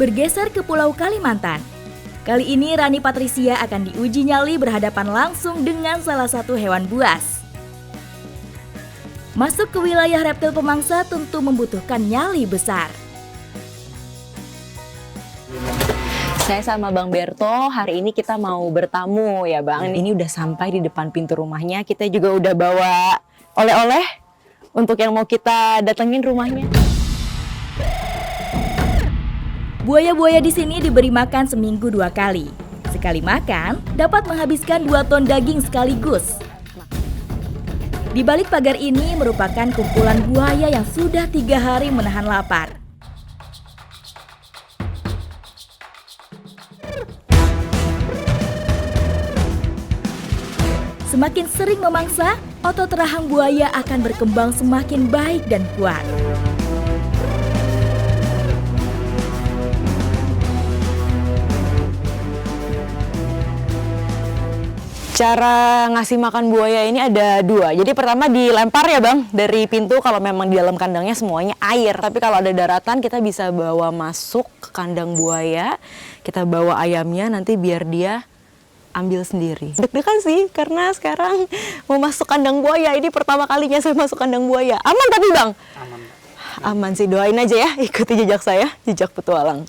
Bergeser ke Pulau Kalimantan. Kali ini Rani Patricia akan diuji nyali berhadapan langsung dengan salah satu hewan buas. Masuk ke wilayah reptil pemangsa tentu membutuhkan nyali besar. Saya sama Bang Berto, hari ini kita mau bertamu ya Bang. Ini udah sampai di depan pintu rumahnya, kita juga udah bawa oleh-oleh untuk yang mau kita datengin rumahnya. Buaya-buaya di sini diberi makan seminggu 2 kali. Sekali makan, dapat menghabiskan 2 ton daging sekaligus. Di balik pagar ini merupakan kumpulan buaya yang sudah 3 hari menahan lapar. Semakin sering memangsa, otot rahang buaya akan berkembang semakin baik dan kuat. Cara ngasih makan buaya ini ada 2. Jadi pertama dilempar ya Bang dari pintu kalau memang di dalam kandangnya semuanya air. Tapi kalau ada daratan kita bisa bawa masuk ke kandang buaya. Kita bawa ayamnya nanti biar dia ambil sendiri. Deg-degan sih karena sekarang mau masuk kandang buaya. Ini pertama kalinya saya masuk kandang buaya. Aman tapi Bang? Aman. Aman sih, doain aja ya, ikuti jejak saya, jejak petualang.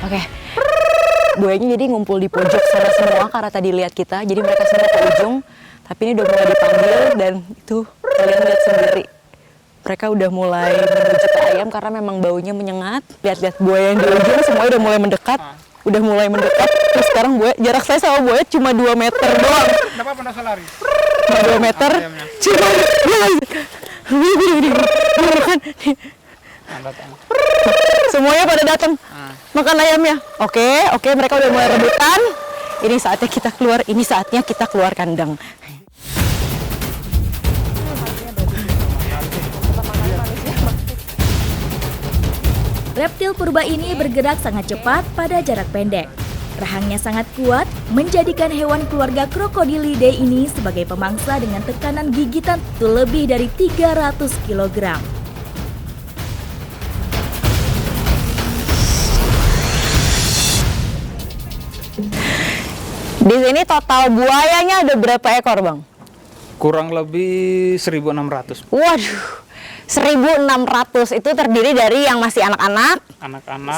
Oke, buayanya jadi ngumpul di pojok sana semua karena tadi lihat kita, jadi mereka semua ke ujung. Tapi ini udah mulai dipanggil dan itu kalian lihat sendiri. Mereka udah mulai menuju ke ayam karena memang baunya menyengat. Lihat-lihat buaya yang di ujung semuanya udah mulai mendekat. Udah mulai mendekat. Terus sekarang buaya, jarak saya sama buaya cuma 2 meter doang. Kenapa pada lari? Cuma 2 meter. Cuma semuanya pada datang makan ayamnya. Oke, mereka udah mulai rebutan. Ini saatnya kita keluar. Ini saatnya kita keluar kandang. Reptil purba ini bergerak sangat cepat pada jarak pendek. Rahangnya sangat kuat, menjadikan hewan keluarga Crocodilidae ini sebagai pemangsa dengan tekanan gigitan lebih dari 300 kg. Di sini total buayanya ada berapa ekor, Bang? Kurang lebih 1.600. Waduh, 1.600 itu terdiri dari yang masih anak-anak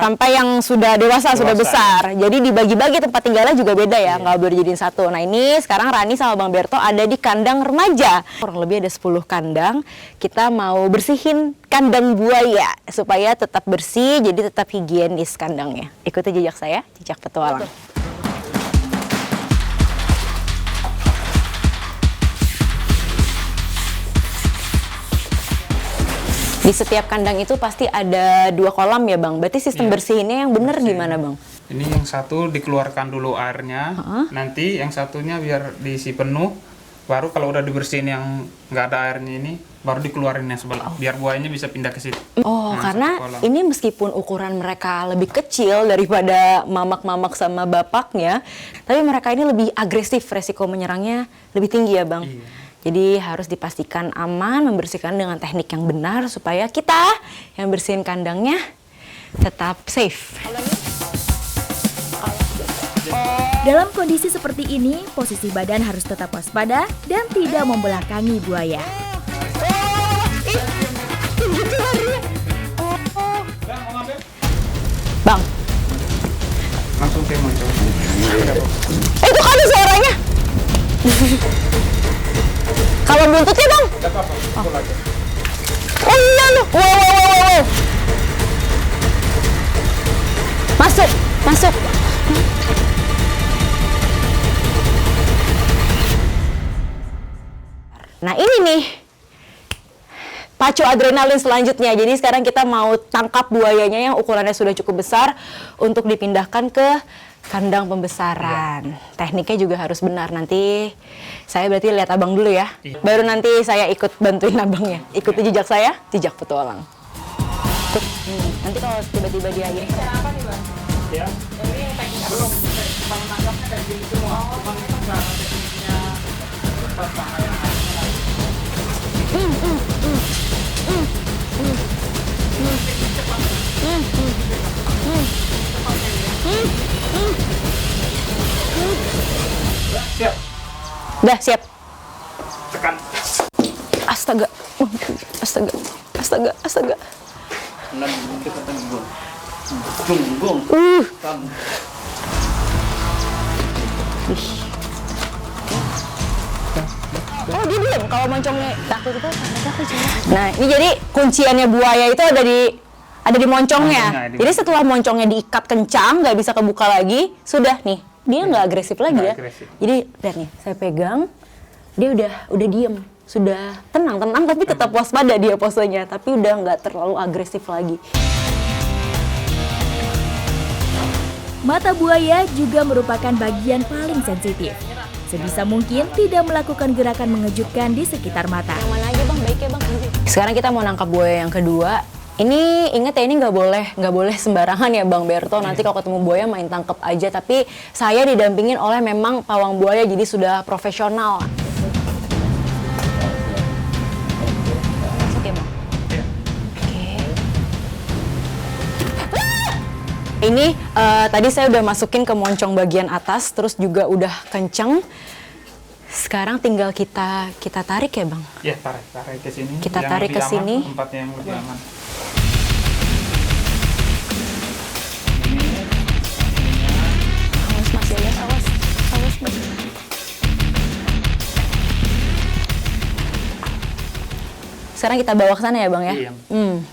sampai yang sudah dewasa, sudah besar. Jadi dibagi-bagi tempat tinggalnya juga beda ya, nggak boleh dijadiin satu. Nah ini sekarang Rani sama Bang Berto ada di kandang remaja. Kurang lebih ada 10 kandang. Kita mau bersihin kandang buaya supaya tetap bersih, jadi tetap higienis kandangnya. Ikuti jejak saya, jejak petualang. Di setiap kandang itu pasti ada 2 kolam ya Bang. Berarti sistem bersihinnya yang benar gimana Bang? Ini yang satu dikeluarkan dulu airnya, nanti yang satunya biar diisi penuh. Baru kalau udah dibersihin yang nggak ada airnya ini, baru dikeluarin yang sebelah. Biar buayanya bisa pindah ke situ. Oh, karena ini meskipun ukuran mereka lebih kecil daripada mamak-mamak sama bapaknya, tapi mereka ini lebih agresif, resiko menyerangnya lebih tinggi ya Bang? Iya. Jadi harus dipastikan aman, membersihkan dengan teknik yang benar supaya kita yang bersihin kandangnya tetap safe. Dalam kondisi seperti ini, posisi badan harus tetap waspada dan tidak membelakangi buaya. Bang, Langsung kayak muncul. itu kan suaranya. Kalau buntutnya Bang? Gak apa-apa, pukul aja. Oh iya loh. Wow. Masuk. Nah ini nih pacu adrenalin selanjutnya. Jadi sekarang kita mau tangkap buayanya yang ukurannya sudah cukup besar untuk dipindahkan ke kandang pembesaran. Tekniknya juga harus benar. Nanti saya berarti lihat abang dulu ya. Baru nanti saya ikut bantuin abangnya. Ikuti jejak saya, jejak petualang. Nanti kalau tiba-tiba dia ini. Apa nih bang? Ya. Ini teknik belum. Bang nangkapnya dari sini semua. Bang itu nggak ada tekniknya. Siap. Udah siap. Tekan. Astaga. Astaga. Astaga. Astaga. Tunggung. Oh dia diam kalau moncongnya takut itu. Nah ini jadi kunciannya buaya itu ada di moncongnya. Jadi setelah moncongnya diikat kencang, nggak bisa kebuka lagi, sudah nih dia nggak agresif lagi ya. Jadi lihat nih, saya pegang, dia udah diem, sudah tenang tapi tetap waspada dia posenya, tapi udah nggak terlalu agresif lagi. Mata buaya juga merupakan bagian paling sensitif. Sebisa mungkin tidak melakukan gerakan mengejutkan di sekitar mata. Yang mana aja bang, baiknya bang. Sekarang kita mau nangkap buaya yang kedua. Ini ingat ya, ini nggak boleh sembarangan ya Bang Berto. Nanti kalau ketemu buaya main tangkap aja. Tapi saya didampingin oleh memang pawang buaya, jadi sudah profesional. Oke Bang. Oke. Ini tadi saya udah masukin ke moncong bagian atas, terus juga udah kenceng. Sekarang tinggal kita tarik ya Bang. Ya tarik ke sini. Kita tarik ke sini. Tempatnya yang lebih aman. Awas Mas. Sekarang kita bawa ke sana ya Bang ya? Iya.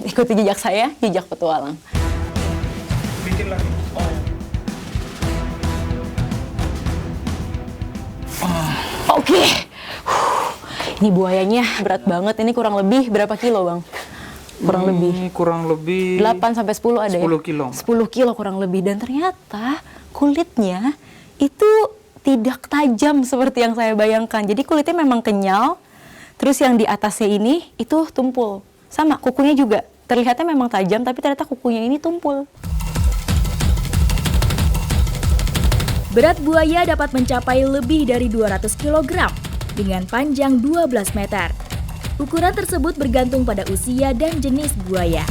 Ikuti jejak saya, jejak petualang. Bikin lagi. Oke. Ini buayanya berat banget. Ini kurang lebih berapa kilo Bang? Kurang lebih 8 sampai 10 ada 10 ya? kilo. 10 kilo kurang lebih. Dan ternyata kulitnya itu tidak tajam seperti yang saya bayangkan. Jadi kulitnya memang kenyal. Terus yang di atasnya ini itu tumpul. Sama kukunya juga. Terlihatnya memang tajam tapi ternyata kukunya ini tumpul. Berat buaya dapat mencapai lebih dari 200 kg dengan panjang 12 meter. Ukuran tersebut bergantung pada usia dan jenis buaya.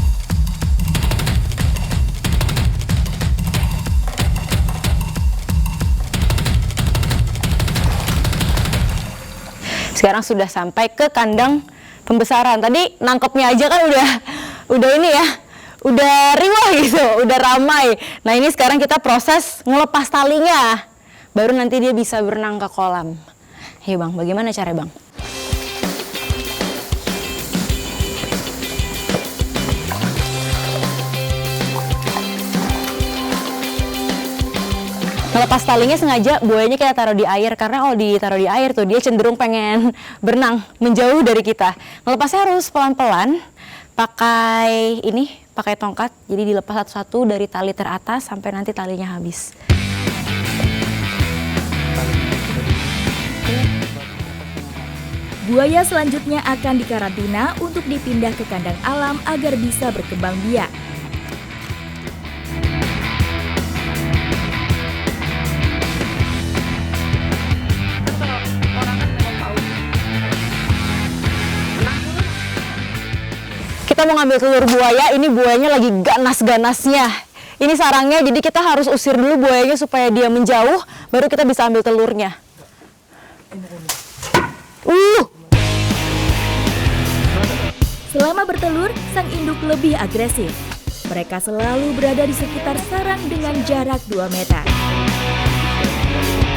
Sekarang sudah sampai ke kandang pembesaran. Tadi nangkepnya aja kan udah ini ya, udah riwah gitu, udah ramai. Nah ini sekarang kita proses ngelepas talinya, baru nanti dia bisa berenang ke kolam. Hei Bang, bagaimana cara Bang? Ngelepas talinya sengaja buayanya kita taruh di air, karena kalau ditaruh di air tuh dia cenderung pengen berenang menjauh dari kita. Ngelepasnya harus pelan-pelan, pakai tongkat, jadi dilepas satu-satu dari tali teratas sampai nanti talinya habis. Buaya selanjutnya akan dikarantina untuk dipindah ke kandang alam agar bisa berkembang biak. Kita mau ngambil telur buaya, ini buayanya lagi ganas-ganasnya. Ini sarangnya, jadi kita harus usir dulu buayanya supaya dia menjauh, baru kita bisa ambil telurnya. Selama bertelur, sang induk lebih agresif. Mereka selalu berada di sekitar sarang dengan jarak 2 meter.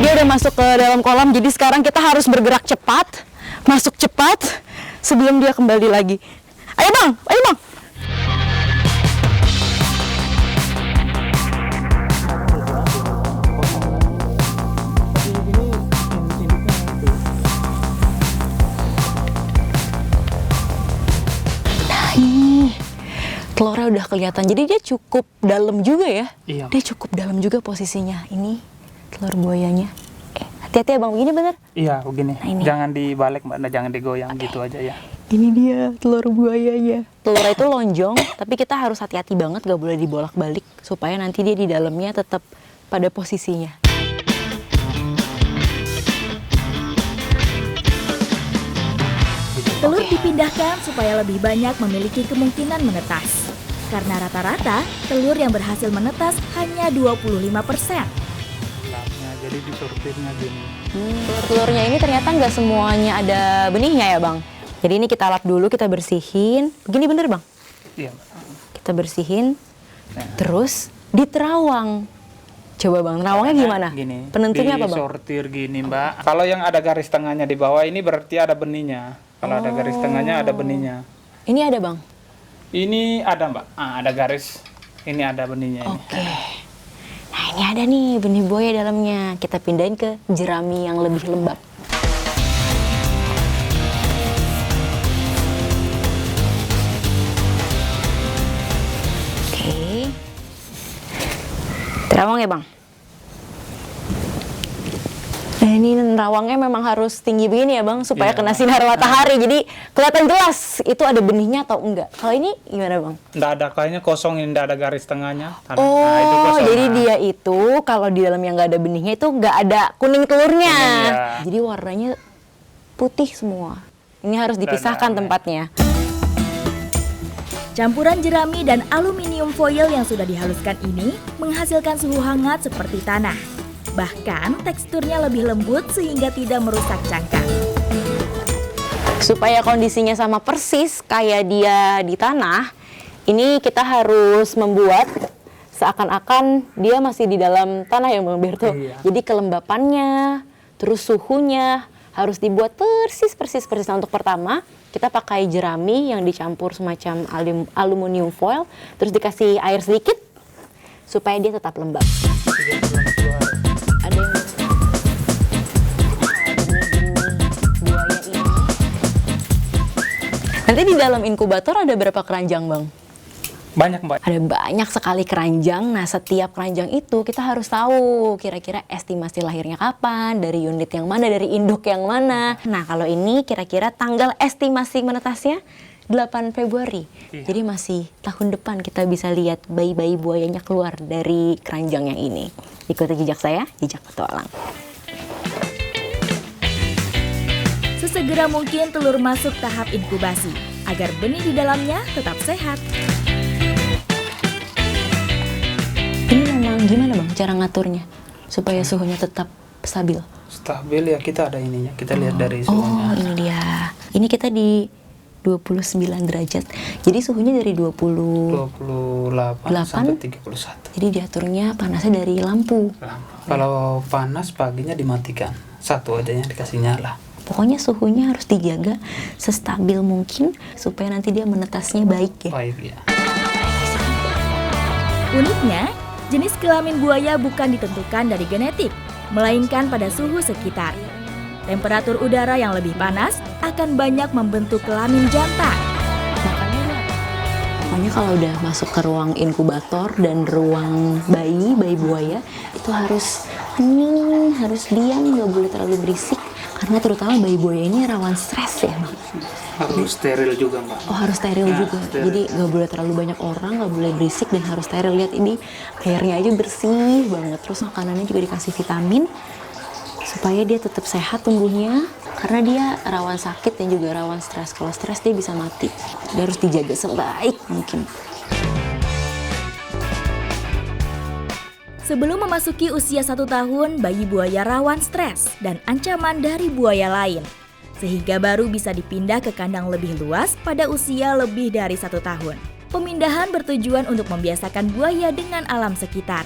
Dia udah masuk ke dalam kolam, jadi sekarang kita harus bergerak cepat, masuk cepat sebelum dia kembali lagi. Ayo Bang, ayo Bang. Telurnya udah kelihatan, jadi dia cukup dalam juga ya? Iya. Dia cukup dalam juga posisinya. Ini telur buayanya. Hati-hati ya Bang, begini bener? Iya, begini. Nah, ini. Jangan dibalik Mbak, jangan digoyang gitu aja ya. Ini dia telur buayanya. Telurnya itu lonjong, tapi kita harus hati-hati banget, gak boleh dibolak-balik supaya nanti dia di dalamnya tetap pada posisinya. Telur dipindahkan supaya lebih banyak memiliki kemungkinan menetas. Karena rata-rata, telur yang berhasil menetas hanya 25%. Jadi disortirnya gini. Telur-telurnya ini ternyata nggak semuanya ada benihnya ya Bang? Jadi ini kita lap dulu, kita bersihin. Begini bener Bang? Iya. Kita bersihin, terus diterawang. Coba Bang, terawangnya gimana? Gini. Penentunya apa Bang? Disortir gini Mbak. Kalau yang ada garis tengahnya di bawah ini berarti ada benihnya. Kalau ada garis tengahnya ada benihnya. Ini ada Bang? Ini ada Mbak. Ada garis. Ini ada benihnya. Oke. Nah ini ada nih benih buaya dalamnya. Kita pindahin ke jerami yang lebih lembab. Oke. Terawang ya Bang? Nah ini nerawangnya memang harus tinggi begini ya Bang, supaya kena sinar matahari. Jadi kelihatan jelas itu ada benihnya atau enggak. Kalau ini gimana Bang? Nggak ada, kayaknya kosong, ini nggak ada garis tengahnya. Ada. Oh, Nah, itu kosong. jadi dia itu kalau di dalam yang nggak ada benihnya itu nggak ada kuning telurnya. Kuning, ya. Jadi warnanya putih semua. Ini harus dipisahkan tempatnya. Campuran jerami dan aluminium foil yang sudah dihaluskan ini menghasilkan suhu hangat seperti tanah. Bahkan teksturnya lebih lembut sehingga tidak merusak cangkang. Supaya kondisinya sama persis kayak dia di tanah, ini kita harus membuat seakan-akan dia masih di dalam tanah ya Bang Berto. Iya. Jadi kelembapannya, terus suhunya harus dibuat persis. Nah, untuk pertama, kita pakai jerami yang dicampur semacam aluminium foil, terus dikasih air sedikit supaya dia tetap lembab. Ada yang buaya ini. Nanti di dalam inkubator ada berapa keranjang Bang? Banyak Mbak. Ada banyak sekali keranjang. Nah, setiap keranjang itu kita harus tahu kira-kira estimasi lahirnya kapan, dari unit yang mana, dari induk yang mana. Nah, kalau ini kira-kira tanggal estimasi menetasnya 8 Februari. Iya. Jadi masih tahun depan kita bisa lihat bayi-bayi buayanya keluar dari keranjang yang ini. Ikuti jejak saya, jejak petualang. Sesegera mungkin telur masuk tahap inkubasi agar benih di dalamnya tetap sehat. Ini memang gimana Bang cara ngaturnya supaya suhunya tetap stabil? Stabil ya, kita ada ininya. Kita lihat dari suhunya. Oh, ini dia. Ini kita di 29 derajat. Jadi suhunya dari 28 sampai 31. Jadi diaturnya panasnya dari lampu. Kalau panas paginya dimatikan. Satu aja yang dikasih nyala. Pokoknya suhunya harus dijaga sestabil mungkin supaya nanti dia menetasnya baik ya. Baik ya. Uniknya, jenis kelamin buaya bukan ditentukan dari genetik, melainkan pada suhu sekitar. Temperatur udara yang lebih panas akan banyak membentuk kelamin jantan. Makanya kalau udah masuk ke ruang inkubator dan ruang bayi buaya, itu harus hening, harus diam, nggak boleh terlalu berisik. Karena terutama bayi buaya ini rawan stres ya, Bang. Harus steril juga, Mbak. Oh, harus steril juga. Steril. Jadi nggak boleh terlalu banyak orang, nggak boleh berisik dan harus steril. Lihat ini airnya aja bersih banget. Terus makanannya juga dikasih vitamin supaya dia tetap sehat tumbuhnya. Karena dia rawan sakit dan juga rawan stres. Kalau stres dia bisa mati. Dia harus dijaga sebaik mungkin. Sebelum memasuki usia 1 tahun, bayi buaya rawan stres dan ancaman dari buaya lain. Sehingga baru bisa dipindah ke kandang lebih luas pada usia lebih dari 1 tahun. Pemindahan bertujuan untuk membiasakan buaya dengan alam sekitar.